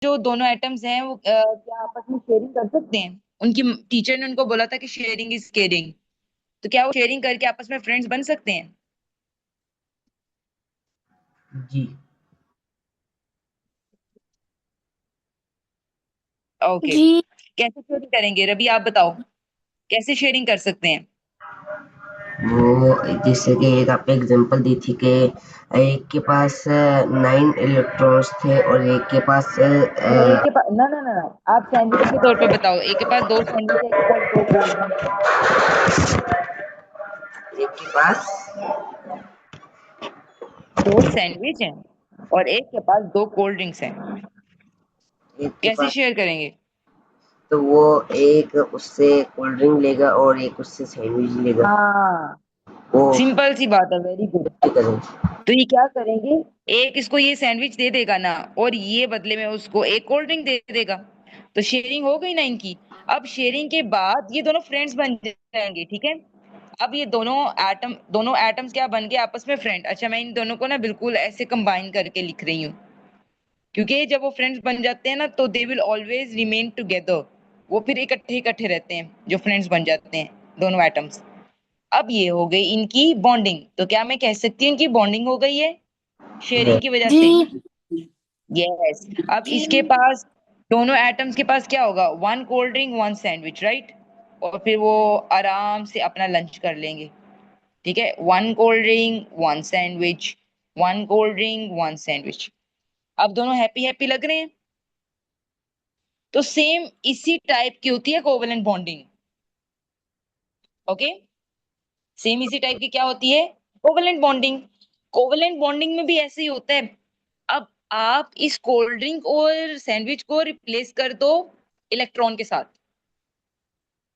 जो दोनों एटम्स हैं वो क्या आपस में शेयरिंग कर सकते हैं? उनकी टीचर ने उनको बोला था कि शेयरिंग इज केयरिंग, तो क्या वो शेयरिंग करके आपस में फ्रेंड्स बन सकते हैं? जी। ओके। जी। कैसे शेयरिंग करेंगे रवि, आप बताओ, कैसे शेयरिंग कर सकते हैं? वो जैसे कि एक आपने एग्जांपल दी थी कि एक के पास 9 इलेक्ट्रॉन्स थे और एक के पास नहीं, एक के पास ना ना ना ना, आप सैंडविच के तौर पे बताओ, एक के पास दो सैंडविच है, एक के पास दो कोल्ड ड्रिंक है। एक के पास दो सैंडविच हैं और एक के पास दो कोल्ड ड्रिंक्स हैं, एक के कैसे पास शेयर करेंगे? तो वो एक उससे कोल्ड ड्रिंक लेगा और एक उससे सैंडविच लेगा। हाँ, वो सिंपल सी बात है, वेरी गुड। कैसे करें? तो ये क्या करेंगे, एक इसको ये सैंडविच दे देगा ना, और ये बदले में उसको एक कोल्ड ड्रिंक दे देगा, तो शेयरिंग हो गई ना इनकी। अब शेयरिंग के बाद ये दोनों फ्रेंड्स बन जाएंगे, ठीक है। अब ये दोनों एटम्स क्या बन गए आपस में फ्रेंड। अच्छा, मैं इन दोनों को ना बिल्कुल ऐसे कंबाइन करके लिख रही हूँ, क्योंकि जब वो फ्रेंड्स बन जाते हैं ना तो they will always remain together. वो फिर इकट्ठे इकट्ठे रहते हैं जो फ्रेंड्स बन जाते हैं, दोनों एटम्स। अब ये हो गई इनकी बॉन्डिंग, तो क्या मैं कह सकती हूँ इनकी बॉन्डिंग हो गई है शेयरिंग की वजह से? जी। यस। अब जी। इसके पास, दोनों एटम्स के पास क्या होगा, one cold drink one sandwich, right? और फिर वो आराम से अपना लंच कर लेंगे, ठीक है। One cold drink one sandwich, one cold drink one sandwich. अब दोनों हैप्पी हैप्पी लग रहे हैं। तो सेम इसी टाइप की होती है कोवेलेंट बॉन्डिंग। ओके, सेम इसी टाइप की क्या होती है, कोवेलेंट बॉन्डिंग। कोवेलेंट बॉन्डिंग में भी ऐसे ही होता है। अब आप इस कोल्ड ड्रिंक और सैंडविच को रिप्लेस कर दो इलेक्ट्रॉन के साथ।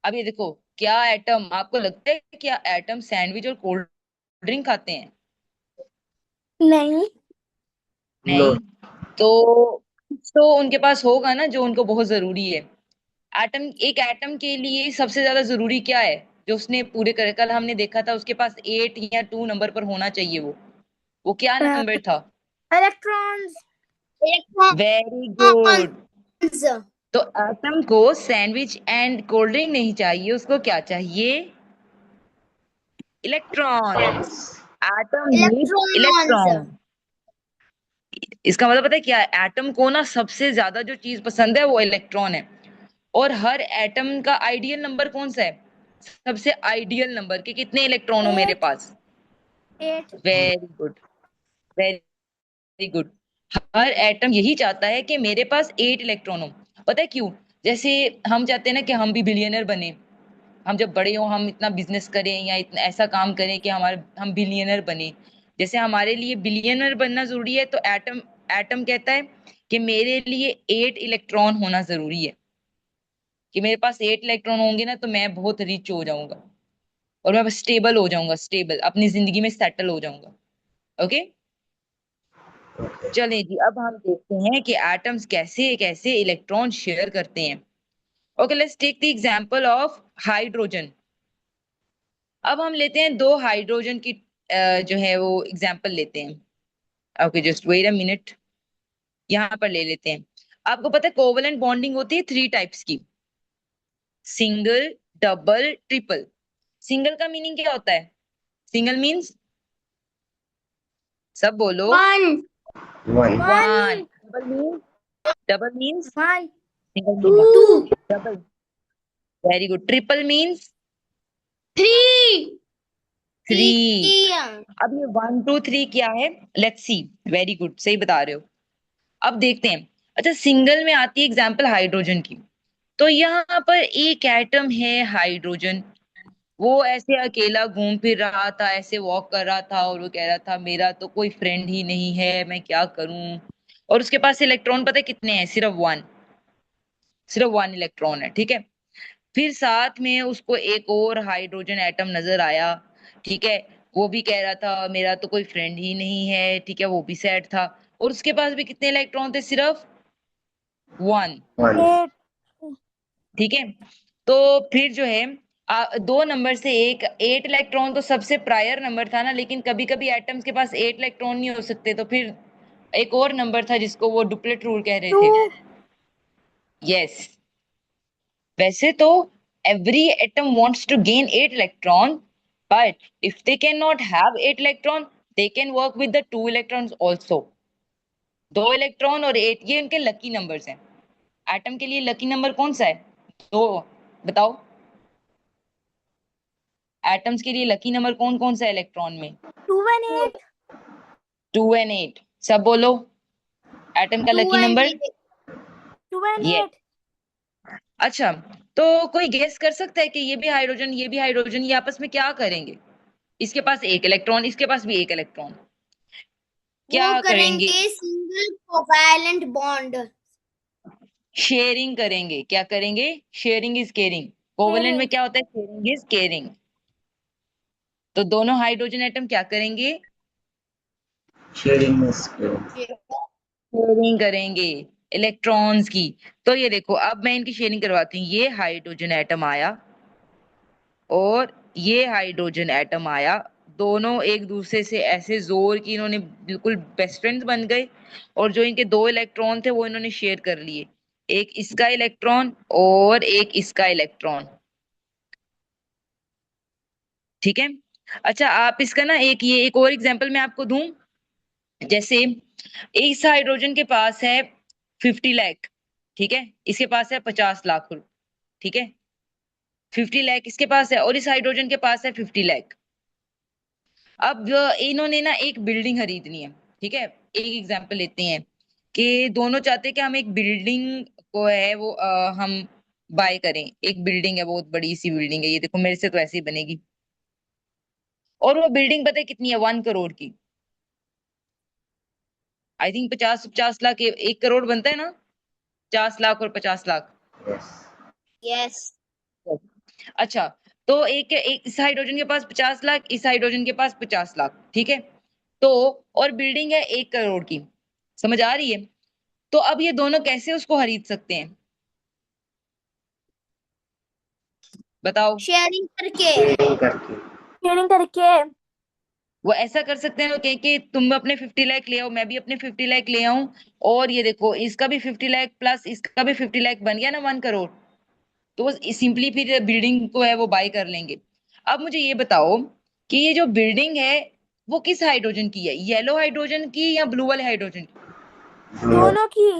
अब ये देखो, क्या एटम, आपको लगता है क्या एटम सैंडविच और कोल्ड ड्रिंक खाते हैं? नहीं। नो। नहीं। तो तो उनके पास होगा ना जो उनको बहुत जरूरी है। एटम, एक एटम के लिए सबसे ज्यादा जरूरी क्या है, जो उसने पूरे कर, कल हमने देखा था उसके पास 8 या 2 नंबर पर होना चाहिए, वो क्या नंबर था? इलेक्ट्रॉन्स। Very good. इलेक्ट्रॉन्स। तो एटम को सैंडविच एंड कोल्ड ड्रिंक नहीं चाहिए, उसको क्या चाहिए, electrons. Atom needs electrons. Electron. इसका मतलब पता है क्या है, एटम को ना सबसे ज्यादा जो चीज पसंद है वो इलेक्ट्रॉन है। और हर एटम का आइडियल नंबर कौन सा है, सबसे आइडियल नंबर कि कितने इलेक्ट्रॉन हो मेरे 8। पास। 8। Very good, very good. हर एटम यही चाहता है कि मेरे पास 8 इलेक्ट्रॉन हो। पता है क्यों? जैसे हम चाहते हैं ना कि हम भी बिलियनर बने, हम जब बड़े हो हम इतना बिजनेस करें या इतना ऐसा काम करें कि हमारे हम बिलियनर बने। जैसे हमारे लिए बिलियनर बनना जरूरी है, तो एटम एटम कहता है कि मेरे लिए 8 इलेक्ट्रॉन होना जरूरी है, कि मेरे पास 8 इलेक्ट्रॉन होंगे ना तो मैं बहुत रिच हो जाऊंगा, और मैं स्टेबल हो जाऊंगा, स्टेबल अपनी जिंदगी में सेटल हो जाऊंगा। ओके, चलें जी, अब हम देखते हैं कि एटम्स कैसे कैसे इलेक्ट्रॉन शेयर करते हैं। Okay, let's take the example of hydrogen. अब हम लेते हैं दो हाइड्रोजन की जो है वो एग्जांपल लेते हैं। Okay, just wait a minute, यहाँ पर ले लेते हैं। आपको पता है कोवलेंट बॉन्डिंग होती है 3 टाइप्स की, सिंगल, डबल, ट्रिपल। सिंगल का मीनिंग क्या होता है, सिंगल मीन्स, सब बोलो। 1। One. 1। 1। Double means, 1। Single meaning, 2। Double. Very good. Triple means 3। 3। 3। अब ये 1 2 3 क्या है, लेट्स सी। वेरी गुड, सही बता रहे हो। अब देखते हैं। अच्छा, सिंगल में आती है एग्जांपल हाइड्रोजन की। तो यहाँ पर एक एटम है हाइड्रोजन, वो ऐसे अकेला घूम फिर रहा था, ऐसे वॉक कर रहा था, और वो कह रहा था मेरा तो कोई फ्रेंड ही नहीं है, मैं क्या करूं। और उसके पास इलेक्ट्रॉन पता है कितने हैं, सिर्फ 1, सिर्फ 1 इलेक्ट्रॉन है, ठीक है। फिर साथ में उसको एक और हाइड्रोजन एटम नजर आया, ठीक है। वो भी कह रहा था मेरा तो कोई फ्रेंड ही नहीं है, ठीक है, वो भी सैड था। और उसके पास भी कितने इलेक्ट्रॉन थे, सिर्फ 1, वन। 8। ठीक है। तो फिर जो है, दो नंबर से एक 8 इलेक्ट्रॉन तो सबसे प्रायर नंबर था ना, लेकिन कभी कभी एटम्स के पास 8 इलेक्ट्रॉन नहीं हो सकते, तो फिर एक और नंबर था जिसको वो डुप्लेट रूल कह रहे 2। थे। यस, वैसे तो every atom wants to gain 8 electron, but if they cannot have 8 electron, they can work with the 2 electrons also. 2 electron और 8, ये उनके लकी नंबर्स हैं। एटम के लिए लकी नंबर कौन सा है? 2। बताओ, एटम्स के लिए लकी नंबर कौन कौन सा है इलेक्ट्रॉन में? 2 and 8. 2 एंड 8। सब बोलो, एटम का 2 लकी and नंबर 8. 2 and ये। 8. अच्छा, तो कोई गेस कर सकता है कि ये भी हाइड्रोजन ये भी हाइड्रोजन, ये आपस में क्या करेंगे? इसके पास एक इलेक्ट्रॉन, इसके पास भी एक इलेक्ट्रॉन, क्या वो करेंगे? करेंगे सिंगल कोवैलेंट बॉन्ड। शेयरिंग करेंगे। क्या करेंगे? Sharing is caring. कोवेलेंट में क्या होता है? Sharing is caring. तो दोनों हाइड्रोजन एटम क्या करेंगे? शेयरिंग शेयरिंग करेंगे इलेक्ट्रॉन्स की। तो ये देखो, अब मैं इनकी शेयरिंग करवाती हूँ। ये हाइड्रोजन एटम आया और ये हाइड्रोजन एटम आया, दोनों एक दूसरे से ऐसे जोर की इन्होंने बिल्कुल बेस्ट फ्रेंड्स बन गए, और जो इनके 2 इलेक्ट्रॉन थे वो इन्होंने शेयर कर लिए, एक इसका इलेक्ट्रॉन और एक इसका इलेक्ट्रॉन। ठीक है। अच्छा, आप इसका ना एक और एग्जांपल मैं आपको दूं। जैसे इस हाइड्रोजन के पास है 50 लाख, ठीक है, इसके पास है 50 लाख, ठीक है, 50 लाख इसके पास है और इस हाइड्रोजन के पास है 50 लाख। अब इन्होंने ना एक बिल्डिंग खरीदनी है, ठीक है। एक एग्जांपल लेते हैं कि दोनों चाहते हैं कि हम एक बिल्डिंग को है वो हम बाय करें। एक बिल्डिंग है, बहुत बड़ी सी बिल्डिंग है, ये देखो मेरे से तो ऐसे ही बनेगी। और वो बिल्डिंग पता है कितनी है? 1 करोड़ की। आई थिंक 50-50 लाख, 1 करोड़ बनता है ना, 50 लाख और 50 लाख। यस। अच्छा, तो एक इस हाइड्रोजन के पास 50 लाख, इस हाइड्रोजन के पास 50 लाख, ठीक है। तो और बिल्डिंग है 1 करोड़ की, समझ आ रही है? तो अब ये दोनों कैसे उसको खरीद सकते हैं, बताओ? शेयरिंग करके। करके शेयरिंग करके। वो ऐसा कर सकते हैं कि तुम अपने 50 लाख ले आओ, मैं भी अपने 50 लाख ले आऊं, और ये देखो इसका भी 50 लाख प्लस इसका भी 50 लाख, बन गया ना 1 करोड़। तो सिंपली फिर बिल्डिंग को है वो बाय कर लेंगे। अब मुझे ये बताओ कि ये जो बिल्डिंग है वो किस हाइड्रोजन की है? येलो हाइड्रोजन की या ब्लू वाले हाइड्रोजन की? दोनों की।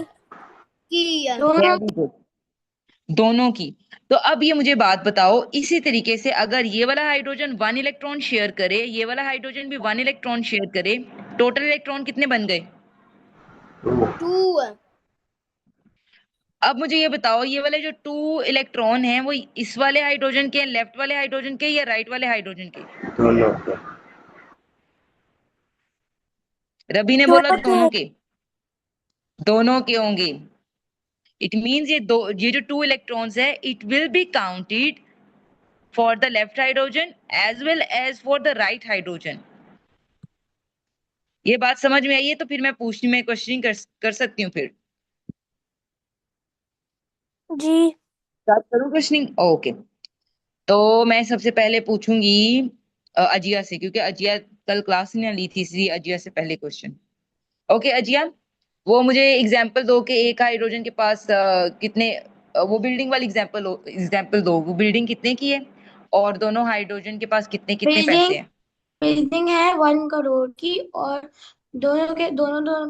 दोनों। वेरी गुड, दोनों की। तो अब ये मुझे बात बताओ, इसी तरीके से अगर ये वाला हाइड्रोजन 1 इलेक्ट्रॉन शेयर करे, ये वाला हाइड्रोजन भी 1 इलेक्ट्रॉन शेयर करे, टोटल इलेक्ट्रॉन कितने बन गए? 2। अब मुझे ये बताओ, ये वाले जो 2 इलेक्ट्रॉन हैं वो इस वाले हाइड्रोजन के, लेफ्ट वाले हाइड्रोजन के, या राइट वाले हाइड्रोजन के? दोनों के। रवि ने बोला दोनों दोनों के। के। दोनों के होंगे। इट मींस ये जो 2 इलेक्ट्रॉन्स है, it will be counted for the left hydrogen as well as for the right hydrogen. ये बात समझ में आई है? तो फिर मैं क्वेश्चनिंग कर सकती हूँ फिर। जी। स्टार्ट करूँ क्वेश्चनिंग? ओके। तो मैं सबसे पहले पूछूंगी अजिया से, क्योंकि अजिया कल क्लास ने ली थी, इसलिए अजिया से पहले क्वेश्चन। ओके अजिया, वो मुझे एग्जाम्पल दो कि एक हाइड्रोजन के पास कितने, वो बिल्डिंग वाली एग्जाम्पल दो, वो बिल्डिंग कितने की है और दोनों हाइड्रोजन के पास कितने कितने पैसे बिल्डिंग हैं? बिल्डिंग है 1 करोड़ की, और दोनों के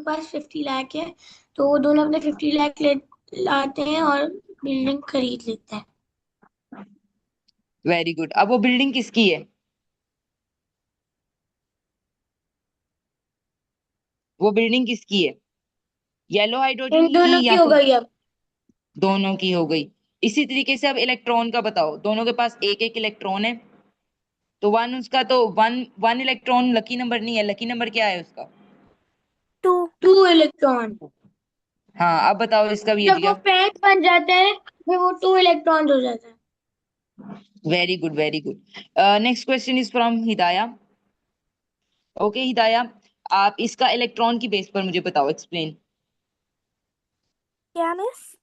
पास 50 लाख है। तो वो दोनों अपने 50 लाख लाते हैं और बिल्डिंग खरीद लेते हैं। Very good. अब वो बिल्डिंग किसकी है? वो बिल्डिंग किसकी है? येलो हाइड्रोजन इन की दोनों की या हो फिर? गई अब। दोनों की हो गई। इसी तरीके से अब इलेक्ट्रॉन का बताओ, दोनों के पास एक एक इलेक्ट्रॉन है, तो वन उसका तो one one electron lucky number नहीं है, लकी नंबर क्या है उसका? 2। 2 इलेक्ट्रॉन। हाँ, अब बताओ इसका भी जब वो अजिया। पेड़ बन जाते हैं फिर वो 2 इलेक्ट्रॉन हो जाता है। Very good, very good. Next question is from Hidaya. Okay Hidaya, आप इसका इलेक्ट्रॉन की बेस पर मुझे बताओ, एक्सप्लेन। क्या miss?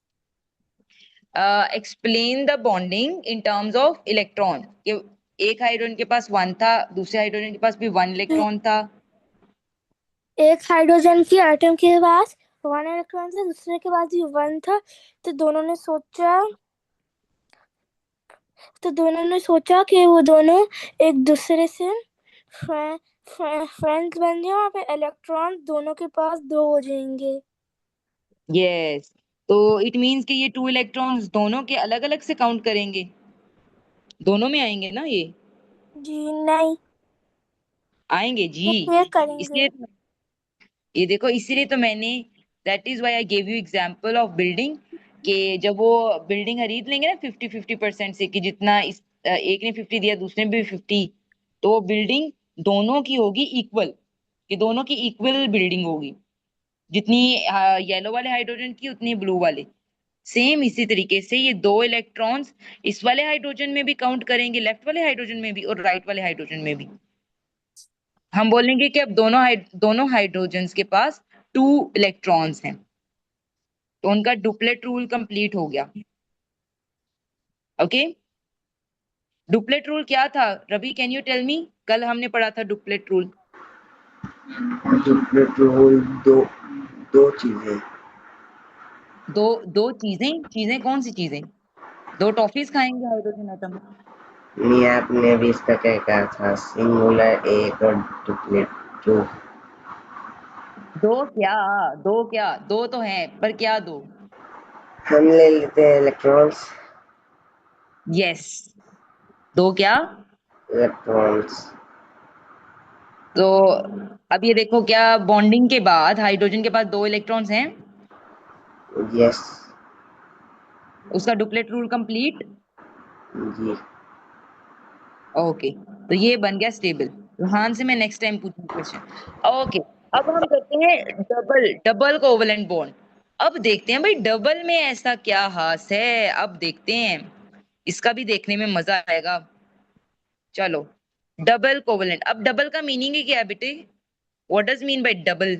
Explain the bonding in terms of electron. एक हाइड्रोजन के पास 1 था, दूसरे हाइड्रोजन के पास भी 1 इलेक्ट्रॉन था। एक हाइड्रोजन की एटम के पास वन इलेक्ट्रॉन था, दूसरे के पास भी वन था, तो दोनों ने सोचा कि वो दोनों एक दूसरे से फ्रेंड्स बन जाए, वहाँ पे इलेक्ट्रॉन दोनों के पास दो हो जाएंगे। यस, तो इट मीन्स कि ये 2 इलेक्ट्रॉन्स दोनों के अलग अलग से काउंट करेंगे, दोनों में आएंगे ना ये? जी नहीं, आएंगे जी। ये करेंगे। इसलिए ये देखो, इसीलिए तो मैंने, that is why I gave you example of building, कि जब वो बिल्डिंग खरीद लेंगे ना 50-50% से, कि जितना एक ने 50 दिया दूसरे ने भी 50, तो वो बिल्डिंग दोनों की होगी इक्वल, कि दोनों की इक्वल बिल्डिंग होगी, जितनी येलो वाले हाइड्रोजन की उतनी ब्लू वाले। सेम इसी तरीके से ये 2 इलेक्ट्रॉन्स इस वाले हाइड्रोजन में भी काउंट करेंगे, लेफ्ट वाले हाइड्रोजन में भी और राइट वाले हाइड्रोजन में भी। हम बोलेंगे कि अब दोनों हाइड्रोजन्स के पास 2 इलेक्ट्रॉन्स हैं, तो उनका डुप्लेट रूल कंप्लीट हो गया। ओके, डुप्लेट रूल क्या था Ravi, can you tell me? कल हमने पढ़ा था डुप्लेट रूल। डुप्लीकेट रोल दो दो चीजें। दो दो चीजें, चीजें कौन सी चीजें? 2 टॉफीज खाएंगे हाइड्रोजन एटम। नहीं, आपने भी इसका क्या कहा था, सिंगुलर एक और डुप्लीकेट टू। दो तो हैं, पर क्या दो? हम ले लेते हैं इलेक्ट्रॉन्स। यस, दो क्या? इलेक्ट्रॉन्स। तो अब ये देखो, क्या बॉन्डिंग के बाद हाइड्रोजन के पास 2 इलेक्ट्रॉन्स हैं? यस। उसका डुप्लेट रूल कंप्लीट। जी। ओके, तो ये बन गया स्टेबल। रोहान से मैं नेक्स्ट टाइम पूछूंगी क्वेश्चन। ओके, अब हम करते हैं डबल डबल कोवलेंट बॉन्ड। अब देखते हैं भाई डबल में ऐसा क्या खास है, अब देखते हैं, इसका भी देखने में मजा आएगा। चलो, डबल कोवलेंट। अब डबल का मीनिंग ही क्या है बेटे? What does mean by double?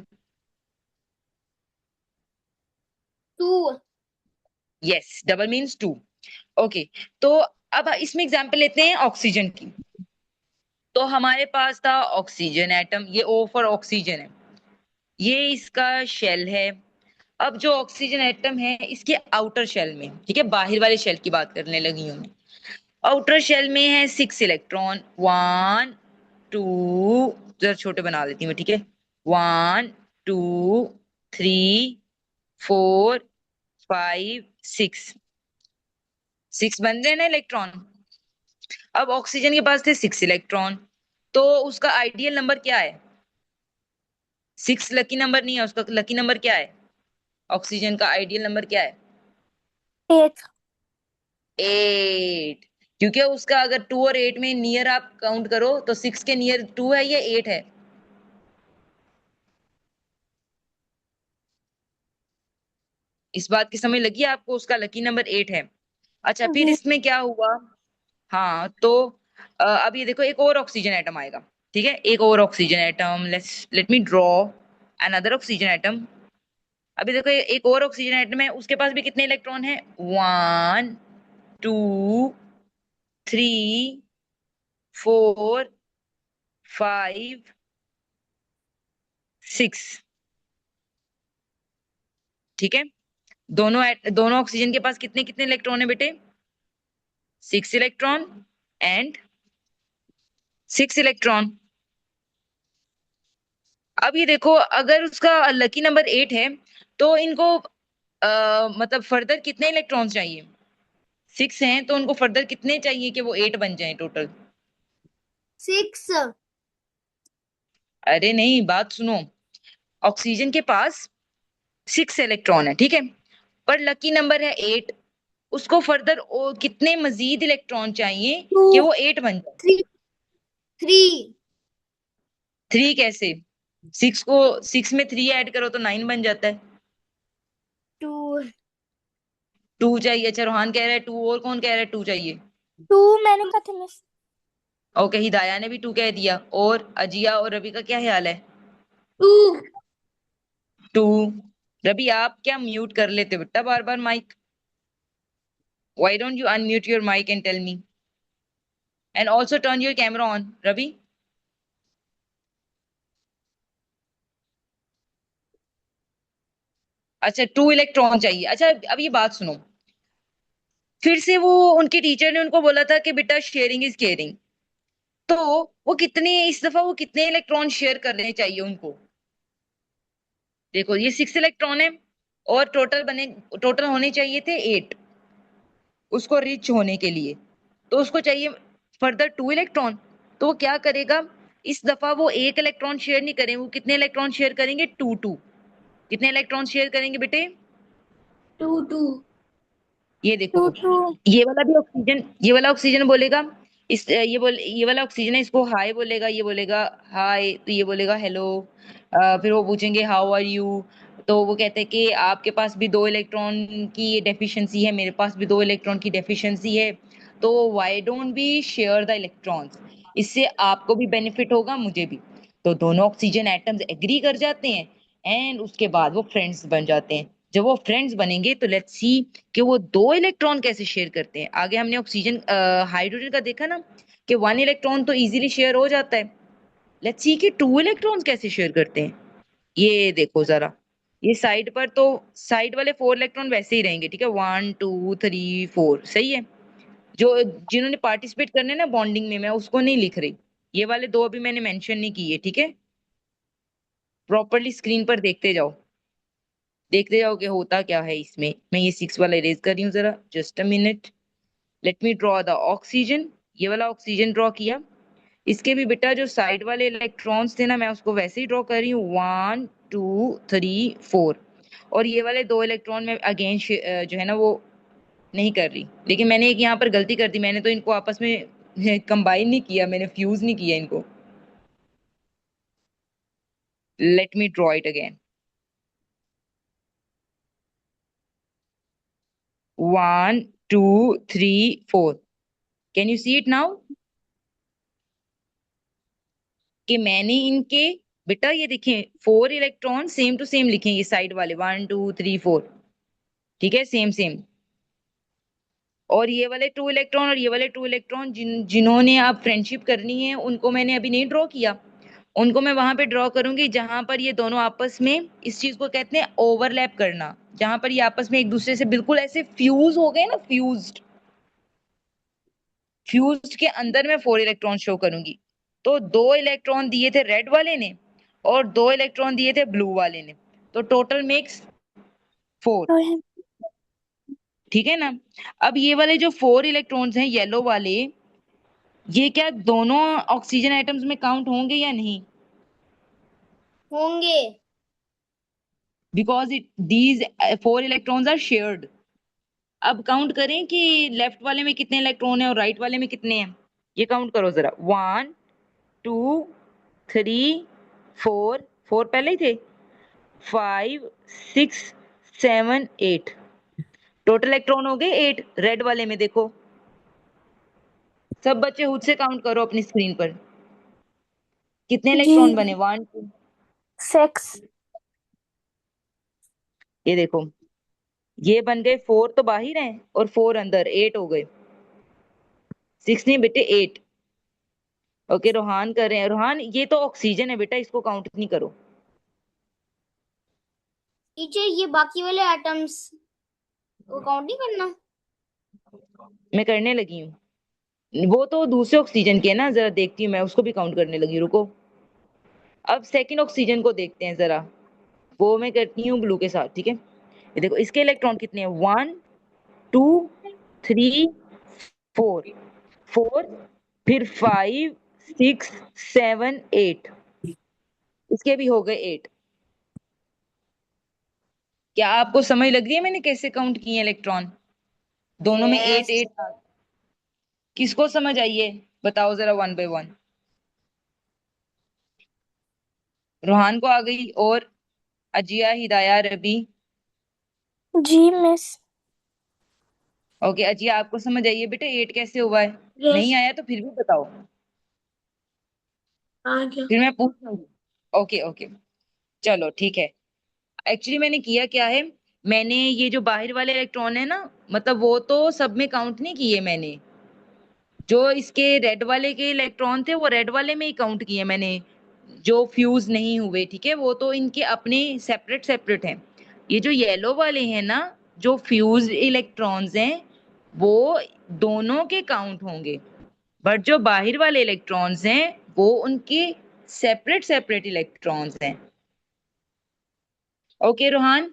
Two. Yes, double means 2। Okay, तो अब इसमें एग्जांपल लेते हैं ऑक्सीजन की। तो हमारे पास था ऑक्सीजन एटम, ये ओ फॉर ऑक्सीजन है, ये इसका शेल है। अब जो ऑक्सीजन एटम है इसके आउटर शेल में, ठीक है, बाहर वाले शेल की बात करने लगी हूँ मैं। आउटर शेल में है 6 इलेक्ट्रॉन, 1 2, जरा छोटे बना देती हूँ, ठीक है, 1 2 3 4 5 6, 6 बन रहे हैं ना इलेक्ट्रॉन। अब ऑक्सीजन के पास थे 6 इलेक्ट्रॉन, तो उसका आइडियल नंबर क्या है? 6 लकी नंबर नहीं है, उसका लकी नंबर क्या है? ऑक्सीजन का आइडियल नंबर क्या है? एट। 8। क्योंकि उसका अगर 2 और 8 में नियर आप काउंट करो तो 6 के नियर 2 है या 8 है? इस बात की समझ लगी आपको, उसका लकी नंबर 8 है। अच्छा, फिर जी। इसमें क्या हुआ? हाँ, तो अब ये देखो, एक और ऑक्सीजन एटम आएगा, ठीक है, एक और oxygen atom, let me draw another oxygen atom. अभी देखो, एक और ऑक्सीजन एटम है, उसके पास भी कितने इलेक्ट्रॉन है? 1 2 3 4 5 6, ठीक है। दोनों ऑक्सीजन के पास कितने कितने इलेक्ट्रॉन है बेटे? 6 इलेक्ट्रॉन एंड 6 इलेक्ट्रॉन। अब ये देखो, अगर उसका लकी नंबर 8 है, तो इनको मतलब फर्दर कितने इलेक्ट्रॉन्स चाहिए? 6 हैं, तो उनको फर्दर कितने चाहिए कि वो 8 बन जाए टोटल? सिक्स। अरे नहीं, बात सुनो। ऑक्सीजन के पास 6 इलेक्ट्रॉन है, ठीक है, पर लकी नंबर है 8। उसको फर्दर कितने मजीद इलेक्ट्रॉन चाहिए टू। कि वो 8 बन जाए? थ्री। थ्री। 3 कैसे? 6 को 6 में 3 ऐड करो तो 9 बन जाता है। टू। 2 चाहिए, अच्छा रोहान कह रहा है 2, और कौन कह रहा है 2 चाहिए? टू मैंने कहा था मिस। ओके, हिदाया ने भी 2 कह दिया, और अजिया और रवि का क्या ख्याल है? टू। 2। रवि, आप क्या म्यूट कर लेते हो बेटा बार बार mic? Why don't you unmute your mic and tell me, and also turn your camera on Ravi. अच्छा 2 इलेक्ट्रॉन चाहिए। अच्छा अब ये बात सुनो, फिर से वो उनके टीचर ने उनको बोला था कि बेटा शेयरिंग इज केयरिंग, तो वो कितने, इस दफा वो कितने इलेक्ट्रॉन शेयर करने चाहिए उनको? देखो ये 6 इलेक्ट्रॉन है, और टोटल होने चाहिए थे 8 उसको रिच होने के लिए, तो उसको चाहिए फर्दर 2 इलेक्ट्रॉन। तो वो क्या करेगा, इस दफा वो 1 इलेक्ट्रॉन शेयर नहीं करेंगे, वो कितने इलेक्ट्रॉन शेयर करेंगे? 2 कितने इलेक्ट्रॉन शेयर करेंगे बेटे? 2 2। ये टू देखो, टू। ये वाला भी ऑक्सीजन, ये वाला ऑक्सीजन बोलेगा, ये वाला ऑक्सीजन है, इसको हाय बोलेगा, ये बोलेगा हाय, तो ये बोलेगा हेलो। फिर वो पूछेंगे हाउ आर यू, तो वो कहते हैं कि आपके पास भी 2 इलेक्ट्रॉन की डेफिशिएंसी है, मेरे पास भी 2 इलेक्ट्रॉन की डेफिशिएंसी है, तो why don't we share the electrons, इससे आपको भी बेनिफिट होगा मुझे भी। तो दोनों ऑक्सीजन एटम्स एग्री कर जाते हैं, एंड उसके बाद वो फ्रेंड्स बन जाते हैं। जब वो फ्रेंड्स बनेंगे तो लेट्स सी कि वो 2 इलेक्ट्रॉन कैसे शेयर करते हैं। आगे हमने ऑक्सीजन हाइड्रोजन का देखा ना कि 1 इलेक्ट्रॉन तो इजीली शेयर हो जाता है, लेट्स सी कि 2 इलेक्ट्रॉन्स कैसे शेयर करते हैं। ये देखो जरा, ये साइड पर तो साइड वाले 4 इलेक्ट्रॉन वैसे ही रहेंगे, ठीक है, 1 2 3 4 सही है। जो जिन्होंने पार्टिसिपेट करने ना बॉन्डिंग में, मैं उसको नहीं लिख रही, ये वाले 2 अभी मैंने मेंशन नहीं किए, ठीक है। प्रॉपरली स्क्रीन पर देखते जाओ कि होता क्या है इसमें। मैं ये 6 वाला इरेज कर रही हूँ जरा, just a minute. Let me draw the oxygen, ये वाला ऑक्सीजन ड्रॉ किया। इसके भी बेटा जो साइड वाले इलेक्ट्रॉन्स थे ना, मैं उसको वैसे ही ड्रॉ कर रही हूँ, 1 2 3 4। और ये वाले 2 इलेक्ट्रॉन में अगेन जो है ना वो नहीं कर रही, लेकिन मैंने एक यहाँ पर गलती कर दी, मैंने तो इनको आपस में कंबाइन नहीं किया, मैंने फ्यूज नहीं किया इनको। Let me draw it again, 1 2 3 4। Can you see it now कि मैंने इनके, बेटा ये देखिए 4 इलेक्ट्रॉन सेम टू सेम लिखे ये साइड वाले, 1 2 3 4, ठीक है, सेम सेम। और ये वाले 2 इलेक्ट्रॉन और ये वाले 2 इलेक्ट्रॉन जिन्होंने आप फ्रेंडशिप करनी है उनको मैंने अभी नहीं ड्रॉ किया, उनको मैं वहां पे ड्रॉ करूंगी जहां पर ये दोनों आपस में, इस चीज को कहते हैं ओवरलैप करना, जहां पर ये आपस में एक दूसरे से बिल्कुल ऐसे फ्यूज हो गए ना, फ्यूज्ड के अंदर मैं 4 इलेक्ट्रॉन शो करूंगी। तो 2 इलेक्ट्रॉन दिए थे रेड वाले ने, और 2 इलेक्ट्रॉन दिए थे ब्लू वाले ने, तो टोटल मेक्स 4, ठीक है ना। अब ये वाले जो 4 इलेक्ट्रॉन्स हैं येलो वाले, ये क्या दोनों ऑक्सीजन एटम्स में काउंट होंगे या नहीं? होंगे। Because it these 4 electrons are shared. अब काउंट करें कि लेफ्ट वाले में कितने इलेक्ट्रॉन है और राइट वाले में कितने हैं, ये काउंट करो जरा, 1 2 3 4, 4 पहले ही थे, 5 6 7 8, टोटल इलेक्ट्रॉन हो गए 8 रेड वाले में। देखो सब बच्चे खुद से काउंट करो अपनी स्क्रीन पर, कितने जी। इलेक्ट्रॉन बने, 1 2। 6। ये देखो, ये बन गए 4 तो बाहर हैं और 4 अंदर, 8 हो गए, 6 नहीं बेटे 8। ओके रोहान कर रहे हैं, रोहान ये तो ऑक्सीजन है बेटा, इसको काउंट नहीं करो। टीचर ये बाकी वाले एटम्स वो काउंट नहीं करना? मैं करने लगी हूँ, वो तो दूसरे ऑक्सीजन के है ना, जरा देखती हूँ, मैं उसको भी काउंट करने लगी, रुको। अब सेकंड ऑक्सीजन को देखते हैं जरा, वो मैं करती हूँ ब्लू के साथ, ठीक है। ये देखो इसके इलेक्ट्रॉन कितने हैं, 1 2 3 4, 4, फिर 5 6 7 8, इसके भी हो गए 8। क्या आपको समझ लग रही है मैंने कैसे काउंट किए इलेक्ट्रॉन, दोनों में 8 यस। 8? किसको समझ आई है बताओ जरा, 1 बाय 1। रोहान को आ गई, और अजिया, हिदाया, रबी? जी मिस। ओके अजिया आपको समझ आई है बेटा 8 कैसे हुआ है? यस। नहीं आया तो फिर भी बताओ, आ गया। फिर मैं पूछ लूंगी। ओके ओके, चलो ठीक है। एक्चुअली मैंने किया क्या है, मैंने ये जो बाहर वाले इलेक्ट्रॉन है ना, मतलब वो तो सब में काउंट नहीं किए मैंने, जो इसके रेड वाले के इलेक्ट्रॉन थे वो रेड वाले में ही काउंट किए मैंने, जो फ्यूज नहीं हुए, ठीक है, वो तो इनके अपने सेपरेट सेपरेट हैं। ये जो येलो वाले हैं ना, जो फ्यूज इलेक्ट्रॉन्स हैं, वो दोनों के काउंट होंगे, बट जो बाहर वाले इलेक्ट्रॉन्स हैं वो उनके सेपरेट सेपरेट इलेक्ट्रॉन्स हैं। ओके रोहान,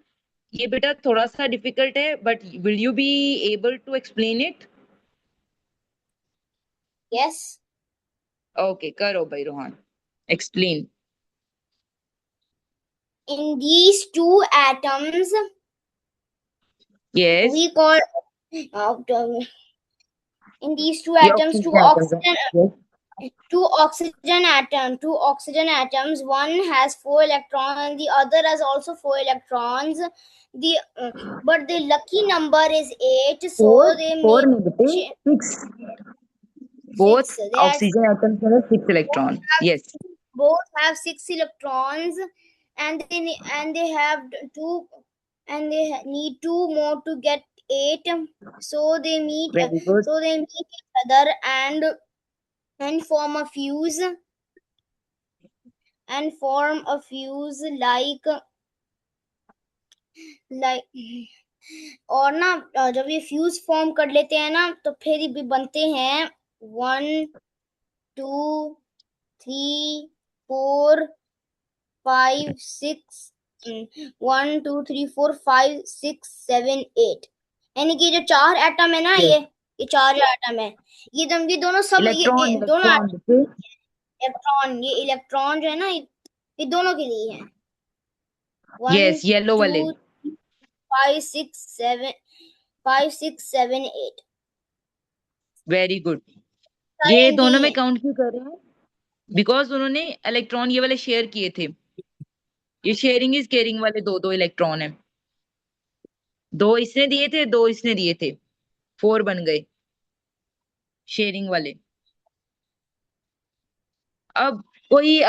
ये बेटा थोड़ा सा डिफिकल्ट है, but will you be able to explain it? Yes. Okay, करो भाई Rohan, explain. In these two atoms, yes, we call uh, in these two ये atoms, ऑक्सीजन एटम्स हैं। Yes. two oxygen atoms. One has 4 electrons and the other has also 4 electrons. But the lucky number is 8, so they four make में बेटे, six. Both 6. They have oxygen atoms में 6 electron. Yes, both have 6 electrons, and they have two, and they need 2 more to get 8. So they meet very good. each other and form a fuse, like और ना जब ये fuse form कर लेते हैं ना, तो फिर भी बनते हैं 1 2 3 4 5 6 1 2 3 4 5 6 7 8। यानी कि जो 4 एटम है ना, Yes. ये 4 जो एटम है, ये दोनों सब इलेक्ट्रॉन, ये दोनों इलेक्ट्रॉन बेटे। इलेक्ट्रॉन, ये इलेक्ट्रॉन जो है ना, ये दोनों के लिए है। 1 यस, येलो वाले। 2 5 6 7 5 6 7 8 वेरी गुड। सारे ये इनके दोनों ही में हैं। काउंट क्यों कर रहे हैं? बिकॉज उन्होंने इलेक्ट्रॉन ये वाले शेयर किए थे। ये शेयरिंग इज केयरिंग वाले दो दो इलेक्ट्रॉन है। दो इसने दिए थे, दो इसने दिए थे, 4 बन गए शेयरिंग वाले। अब कोई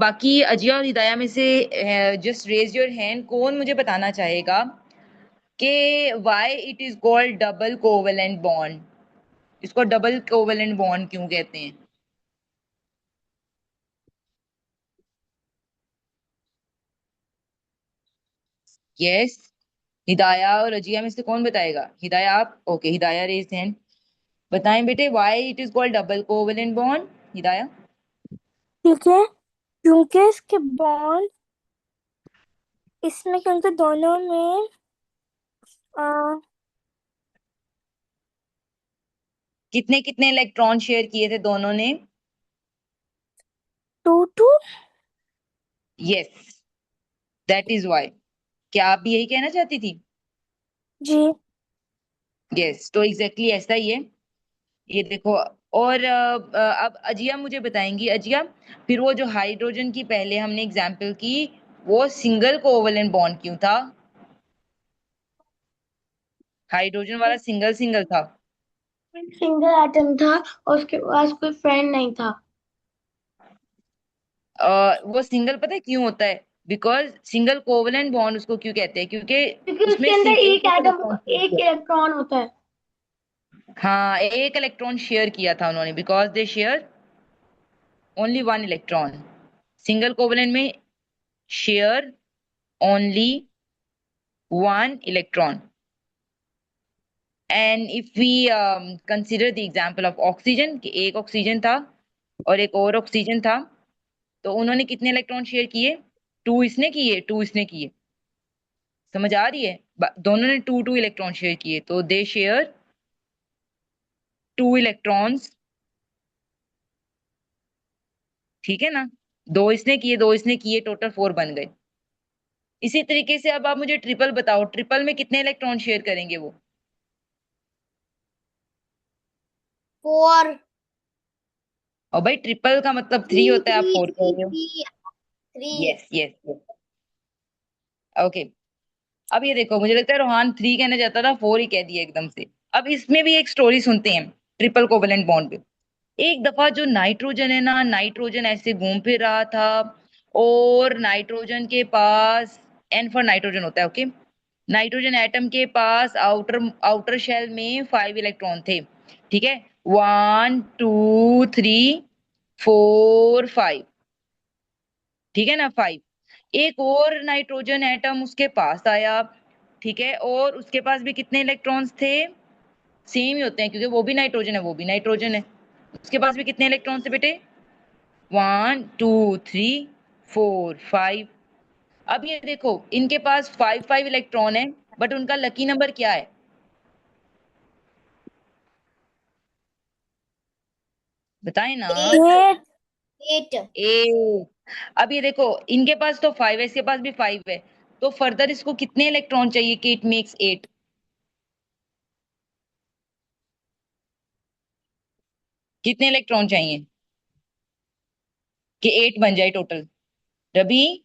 बाकी अजिया और हिदाया में से जस्ट रेज योर हैंड, कौन मुझे बताना चाहेगा कि why it is called double covalent bond? इसको डबल कोवेलेंट बॉन्ड क्यों कहते हैं? यस, हिदाया और अजिया में से कौन बताएगा? हिदाया आप? Okay, Hidaya raise hand. बताएं बेटे, why it is called double covalent bond, Hidaya. ठीक है, क्योंकि इसके बॉन्ड इसमें, क्योंकि दोनों में कितने कितने इलेक्ट्रॉन शेयर किए थे दोनों ने? 2 2। Yes, that is why. क्या आप भी यही कहना चाहती थी? जी। यस, तो एग्जैक्टली ऐसा ही है। ये देखो। और अब अजिया मुझे बताएंगी। अजिया, फिर वो जो हाइड्रोजन की पहले हमने एग्जाम्पल की, वो सिंगल कोवेलेंट बॉन्ड क्यों था? हाइड्रोजन वाला सिंगल सिंगल था। सिंगल एटम था और उसके पास कोई फ्रेंड नहीं था। वो सिंगल पता है क्यों होता है? बिकॉज सिंगल कोवेलेंट बॉन्ड उसको क्यों कहते हैं? क्योंकि क्योंकि उसमें उसके अंदर एक एक एटम, इलेक्ट्रॉन शेयर एक किया। इलेक्ट्रॉन होता है। हाँ, एक इलेक्ट्रॉन शेयर किया था उन्होंने, because they share only one electron. Single covalent में share only one electron. And if we consider the example of oxygen, कि एक ऑक्सीजन था और एक और ऑक्सीजन था, तो उन्होंने कितने इलेक्ट्रॉन शेयर किए? 2 इसने किए, 2 इसने किए। समझ आ रही है? दोनों ने 2 2 इलेक्ट्रॉन शेयर किए, तो दे शेयर 2 इलेक्ट्रॉन्स। ठीक है ना? 2 इसने किए, 2 इसने किए, टोटल 4 बन गए। इसी तरीके से अब आप मुझे ट्रिपल बताओ, ट्रिपल में कितने इलेक्ट्रॉन शेयर करेंगे वो? 4 और भाई ट्रिपल का मतलब 3 होता है, आप 4 कह रहे हो। 3 यस यस। ओके, अब ये देखो, मुझे लगता है रोहान 3 कहना चाहता था, 4 ही कह दिया एकदम से। अब इसमें भी एक स्टोरी सुनते हैं ट्रिपल कोवेलेंट बॉन्ड पे। एक दफा जो नाइट्रोजन है ना, नाइट्रोजन ऐसे घूम फिर रहा था, और नाइट्रोजन के पास, एन फॉर नाइट्रोजन होता है, ओके। नाइट्रोजन एटम के पास आउटर आउटर शेल में 5 इलेक्ट्रॉन थे। ठीक है, 1 2 3 4 5। ठीक है ना, 5। एक और नाइट्रोजन एटम उसके पास आया, ठीक है, और उसके पास भी कितने इलेक्ट्रॉन्स थे? सेम ही होते हैं क्योंकि वो भी नाइट्रोजन है, वो भी नाइट्रोजन है। उसके पास भी कितने इलेक्ट्रॉन्स थे बेटे? 1 2 3 4 5। अब ये देखो, इनके पास 5 इलेक्ट्रॉन है, बट उनका लकी नंबर क्या है? बताए ना। 8। 8। अब ये देखो, इनके पास तो 5 है, इसके पास भी 5 है, तो फर्दर इसको कितने इलेक्ट्रॉन चाहिए कि इट मेक्स 8? कितने इलेक्ट्रॉन चाहिए कि 8 बन जाए टोटल? रवि,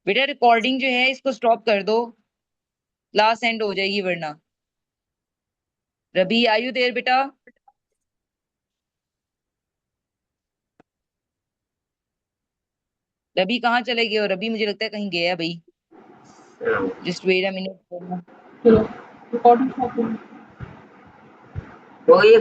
बेटा रिकॉर्डिंग जो है इसको स्टॉप कर दो, क्लास एंड हो जाएगी वरना। रवि, आयु देर बेटा? रवि कहाँ चले गए हो? रवि मुझे लगता है कहीं गया है भाई। Just wait a minute. वो ये